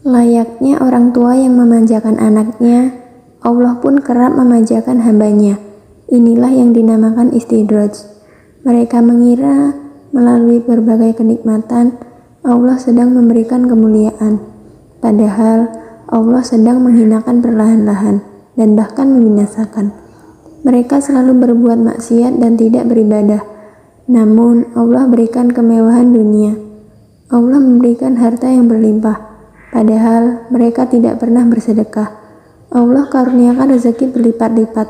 Layaknya orang tua yang memanjakan anaknya, Allah pun kerap memanjakan hambanya. Inilah yang dinamakan istidraj. Mereka mengira melalui berbagai kenikmatan, Allah sedang memberikan kemuliaan. Padahal Allah sedang menghinakan perlahan-lahan dan bahkan membinasakan. Mereka selalu berbuat maksiat dan tidak beribadah. Namun Allah berikan kemewahan dunia. Allah memberikan harta yang berlimpah. Padahal mereka tidak pernah bersedekah. Allah karuniakan rezeki berlipat-lipat.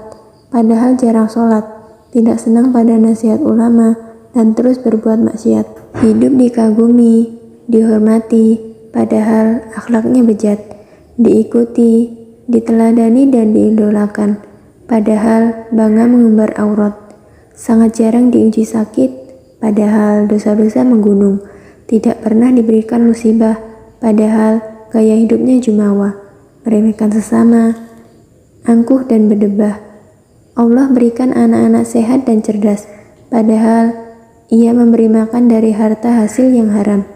Padahal jarang sholat, tidak senang pada nasihat ulama, dan terus berbuat maksiat. Hidup dikagumi, dihormati, padahal akhlaknya bejat. Diikuti, diteladani dan diidolakan, padahal bangga mengumbar aurat. Sangat jarang diuji sakit, padahal dosa-dosa menggunung. Tidak pernah diberikan musibah, padahal gaya hidupnya jumawa. Meremehkan sesama, angkuh dan berdebah. Allah berikan anak-anak sehat dan cerdas, padahal Ia memberi makan dari harta hasil yang haram.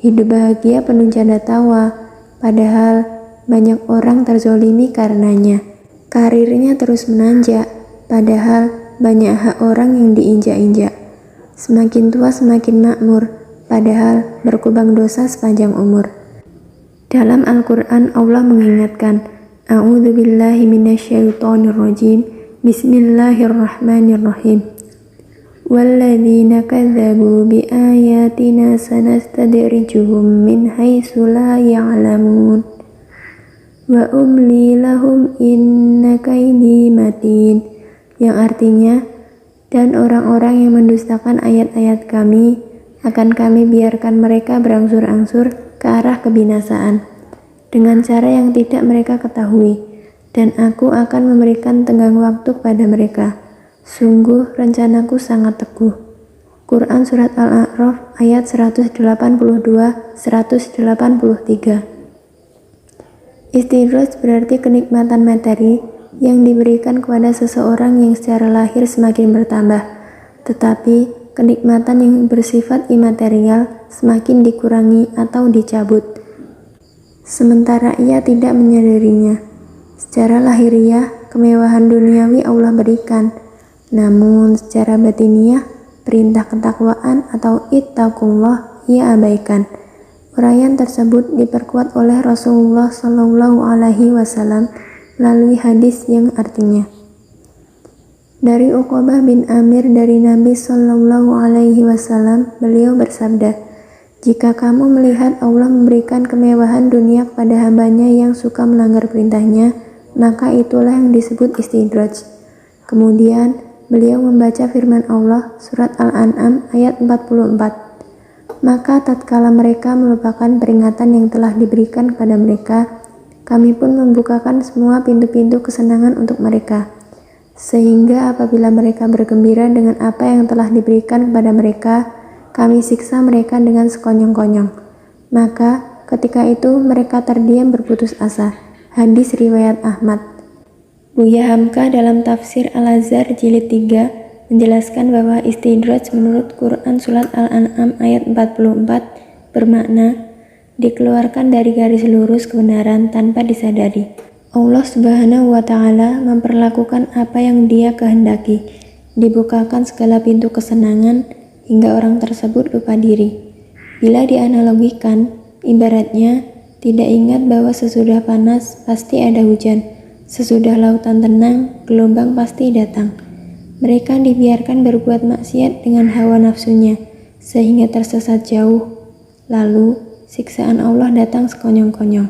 Hidup bahagia penuh canda tawa, padahal banyak orang terzolimi karenanya. Karirnya terus menanjak, padahal banyak hak orang yang diinjak-injak. Semakin tua semakin makmur, padahal berkubang dosa sepanjang umur. Dalam Al-Quran Allah mengingatkan, A'udzubillahi minasyaitonirrajim, Bismillahirrahmanirrahim. Walladzina kadzabu biayatina sanastadrijuhum min haitsu la ya'lamun. Wa umli lahum inna kaidi matin, yang artinya, dan orang-orang yang mendustakan ayat-ayat kami akan kami biarkan mereka berangsur-angsur ke arah kebinasaan dengan cara yang tidak mereka ketahui, dan aku akan memberikan tenggang waktu pada mereka. Sungguh rencanaku sangat teguh. Quran Surat Al-A'raf ayat 182-183. Istidraj berarti kenikmatan materi yang diberikan kepada seseorang yang secara lahir semakin bertambah, tetapi kenikmatan yang bersifat imaterial semakin dikurangi atau dicabut, sementara ia tidak menyadarinya. Secara lahiriah, kemewahan duniawi Allah berikan, namun secara batiniah, perintah ketakwaan atau ittaqullah ia abaikan. Uraian tersebut diperkuat oleh Rasulullah Shallallahu Alaihi Wasallam melalui hadis yang artinya, dari Uqbah bin Amir dari Nabi Shallallahu Alaihi Wasallam, beliau bersabda, jika kamu melihat Allah memberikan kemewahan dunia kepada hambanya yang suka melanggar perintahnya, maka itulah yang disebut istidraj. Kemudian beliau membaca firman Allah surat Al-An'am ayat 44. Maka tatkala mereka melupakan peringatan yang telah diberikan kepada mereka, kami pun membukakan semua pintu-pintu kesenangan untuk mereka, sehingga apabila mereka bergembira dengan apa yang telah diberikan kepada mereka, kami siksa mereka dengan sekonyong-konyong. Maka ketika itu mereka terdiam berputus asa. Hadis riwayat Ahmad. Buya Hamka dalam tafsir Al-Azhar jilid 3 menjelaskan bahwa istidraj menurut Quran Surat Al-An'am ayat 44 bermakna dikeluarkan dari garis lurus kebenaran tanpa disadari. Allah Subhanahu wa Ta'ala memperlakukan apa yang Dia kehendaki, dibukakan segala pintu kesenangan hingga orang tersebut lupa diri. Bila dianalogikan, ibaratnya tidak ingat bahwa sesudah panas pasti ada hujan, sesudah lautan tenang gelombang pasti datang. Mereka dibiarkan berbuat maksiat dengan hawa nafsunya, sehingga tersesat jauh. Lalu, siksaan Allah datang sekonyong-konyong.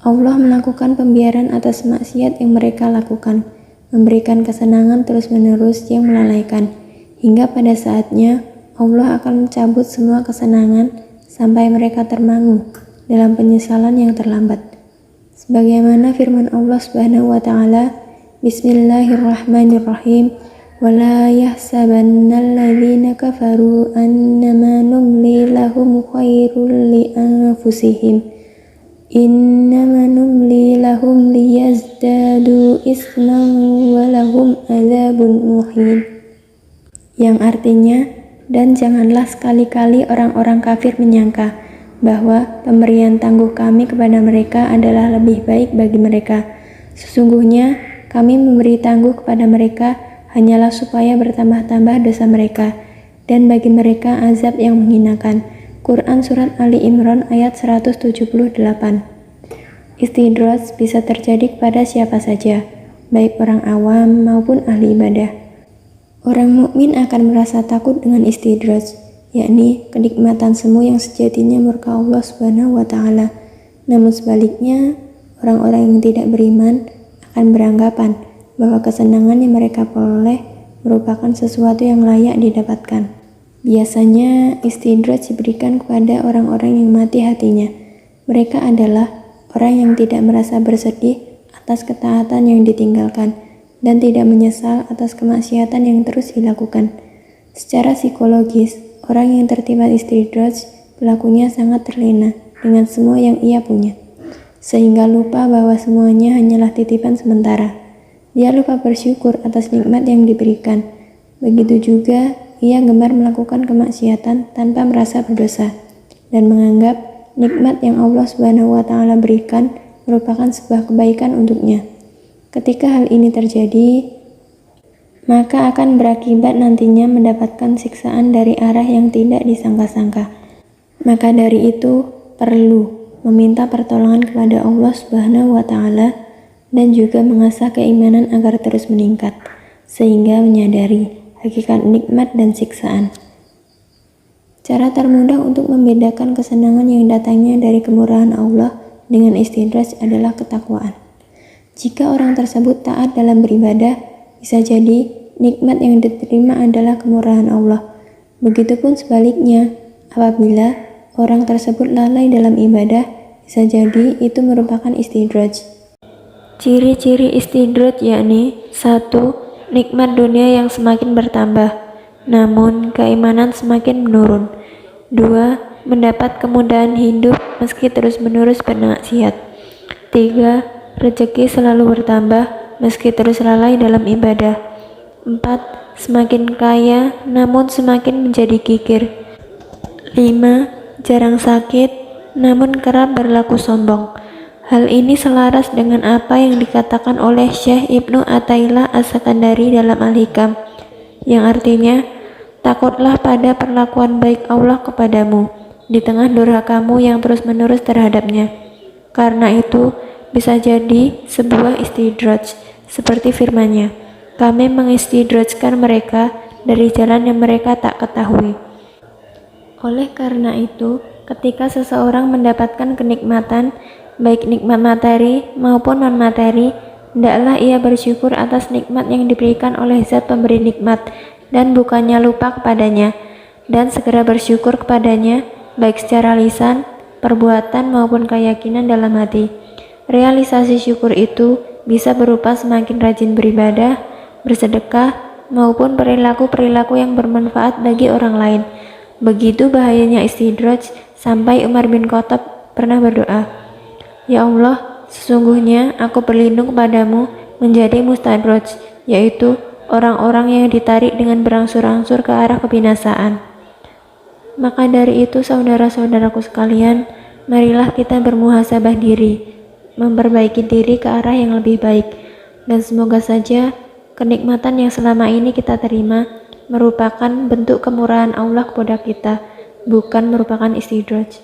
Allah melakukan pembiaran atas maksiat yang mereka lakukan, memberikan kesenangan terus-menerus yang melalaikan, hingga pada saatnya Allah akan mencabut semua kesenangan sampai mereka termangu dalam penyesalan yang terlambat. Sebagaimana firman Allah Subhanahu wa Ta'ala, Bismillahirrahmanirrahim. وَلَا يَحْسَبَنَّ الَّذِينَ كَفَرُوا أَنَّمَا نُمْلِي لَهُمْ خَيْرٌ لِأَنفُسِهِمْ إِنَّمَا نُمْلِي لَهُمْ لِيَزْدَادُوا إِثْمًا وَلَهُمْ عَذَابٌ مُهِينٌ. Yang artinya, dan janganlah sekali-kali orang-orang kafir menyangka bahwa pemberian tangguh kami kepada mereka adalah lebih baik bagi mereka. Sesungguhnya kami memberi tangguh kepada mereka hanyalah supaya bertambah-tambah dosa mereka, dan bagi mereka azab yang menghinakan. Quran Surat Ali Imran ayat 178. Istidraj bisa terjadi kepada siapa saja, baik orang awam maupun ahli ibadah. Orang mukmin akan merasa takut dengan istidraj, yakni kenikmatan semu yang sejatinya murka Allah Subhanahu wa Ta'ala. Namun sebaliknya, orang-orang yang tidak beriman akan beranggapan bahwa kesenangan yang mereka peroleh merupakan sesuatu yang layak didapatkan. Biasanya istidraj diberikan kepada orang-orang yang mati hatinya. Mereka adalah orang yang tidak merasa bersedih atas ketaatan yang ditinggalkan dan tidak menyesal atas kemaksiatan yang terus dilakukan. Secara psikologis, orang yang tertimpa istidraj pelakunya sangat terlena dengan semua yang ia punya, sehingga lupa bahwa semuanya hanyalah titipan sementara. Dia lupa bersyukur atas nikmat yang diberikan. Begitu juga ia gemar melakukan kemaksiatan tanpa merasa berdosa dan menganggap nikmat yang Allah Subhanahu wa Ta'ala berikan merupakan sebuah kebaikan untuknya. Ketika hal ini terjadi, maka akan berakibat nantinya mendapatkan siksaan dari arah yang tidak disangka-sangka. Maka dari itu perlu meminta pertolongan kepada Allah Subhanahu wa Ta'ala dan juga mengasah keimanan agar terus meningkat, sehingga menyadari hakikat nikmat dan siksaan. Cara termudah untuk membedakan kesenangan yang datangnya dari kemurahan Allah dengan istidraj adalah ketakwaan. Jika orang tersebut taat dalam beribadah, bisa jadi nikmat yang diterima adalah kemurahan Allah. Begitupun sebaliknya, apabila orang tersebut lalai dalam ibadah, bisa jadi itu merupakan istidraj. Ciri-ciri istidraj yakni 1. Nikmat dunia yang semakin bertambah, namun keimanan semakin menurun. 2. Mendapat kemudahan hidup meski terus-menerus bermaksiat. 3. Rezeki selalu bertambah meski terus lalai dalam ibadah. 4. Semakin kaya namun semakin menjadi kikir. 5. Jarang sakit namun kerap berlaku sombong. Hal ini selaras dengan apa yang dikatakan oleh Syekh Ibnu Athaillah As-Sakandari dalam Al-Hikam, yang artinya, takutlah pada perlakuan baik Allah kepadamu di tengah durhakamu yang terus-menerus terhadapnya. Karena itu, bisa jadi sebuah istidraj, seperti firman-Nya, kami mengistidrajkan mereka dari jalan yang mereka tak ketahui. Oleh karena itu, ketika seseorang mendapatkan kenikmatan, baik nikmat materi maupun non-materi, hendaklah ia bersyukur atas nikmat yang diberikan oleh Zat pemberi nikmat dan bukannya lupa kepadanya, dan segera bersyukur kepadanya baik secara lisan, perbuatan maupun keyakinan dalam hati. Realisasi syukur itu bisa berupa semakin rajin beribadah, bersedekah, maupun perilaku-perilaku yang bermanfaat bagi orang lain. Begitu bahayanya istidraj sampai Umar bin Khattab pernah berdoa, "Ya Allah, sesungguhnya aku berlindung kepadamu menjadi mustadraj, yaitu orang-orang yang ditarik dengan berangsur-angsur ke arah kebinasaan." Maka dari itu, saudara-saudaraku sekalian, marilah kita bermuhasabah diri, memperbaiki diri ke arah yang lebih baik, dan semoga saja kenikmatan yang selama ini kita terima merupakan bentuk kemurahan Allah kepada kita, bukan merupakan istidraj.